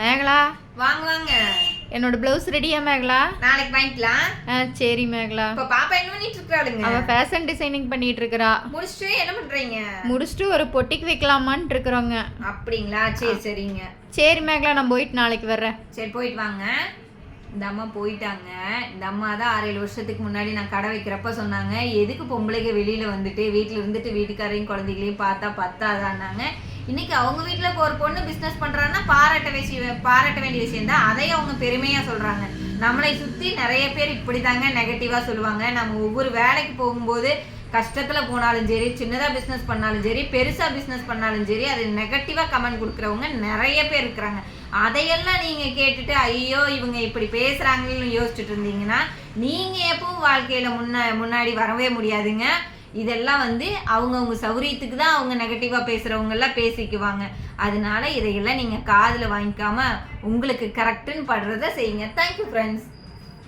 மேகலா வாங்க வாங்க. என்னோட ப்ளவுஸ் ரெடியா மேகலா? நாளைக்கு வாங்கிக்கலாம். சரி மேகலா. இப்ப பாப்பா என்ன பண்ணிட்டு இருக்காளுங்க? அவ ஃபேஷன் டிசைனிங் பண்ணிட்டு இருக்கறா. முடிச்சிட்டு என்ன பண்றீங்க? முடிச்சிட்டு ஒரு பொட்டிக்கு வைக்கலாமான்னு இருக்கறோங்க. அப்படிங்களா? சரி சரிங்க. சரி மேகலா, நான் போயிட்டு நாளைக்கு வர்றேன். சரி போயிட்டு வாங்க. இந்த அம்மா போயிட்டாங்க. இந்த அம்மா தான் 6-7 வருஷத்துக்கு முன்னாடி நான் கடை வைக்கிறப்ப சொன்னாங்க, எதுக்கு பொம்பளைங்க வெளியில வந்துட்டு வீட்டில் இருந்துட்டு வீட்டுக்காரையும் குழந்தைகளையும் பார்த்தா பத்தாதான்னாங்க. இன்னைக்கு அவங்க வீட்டில் ஒரு பொண்ணு பிஸ்னஸ் பண்ணுறாங்கன்னா பாராட்ட வேண்டிய விஷயம் தான். அதையும் அவங்க பெருமையாக சொல்கிறாங்க. நம்மளை சுற்றி நிறைய பேர் இப்படி தாங்க நெகட்டிவாக சொல்லுவாங்க. நம்ம ஒவ்வொரு வேலைக்கு போகும்போது கஷ்டத்தில் போனாலும் சரி, சின்னதாக பிஸ்னஸ் பண்ணாலும் சரி, பெருசாக பிஸ்னஸ் பண்ணாலும் சரி, அது நெகட்டிவாக கமெண்ட் கொடுக்குறவங்க நிறைய பேர் இருக்கிறாங்க. அதையெல்லாம் நீங்கள் கேட்டுட்டு ஐயோ இவங்க இப்படி பேசுகிறாங்கன்னு யோசிச்சுட்டு இருந்தீங்கன்னா நீங்கள் எப்பவும் வாழ்க்கையில் முன்னாடி வரவே முடியாதுங்க. இதெல்லாம் அவங்கவுங்க சௌரியத்துக்கு தான் அவங்க நெகட்டிவாக பேசுகிறவங்கெல்லாம் பேசிக்குவாங்க. அதனால இதையெல்லாம் நீங்கள் காதில் வாங்கிக்காம உங்களுக்கு கரெக்டுன்னு படுறத செய்யுங்க. Thank you friends.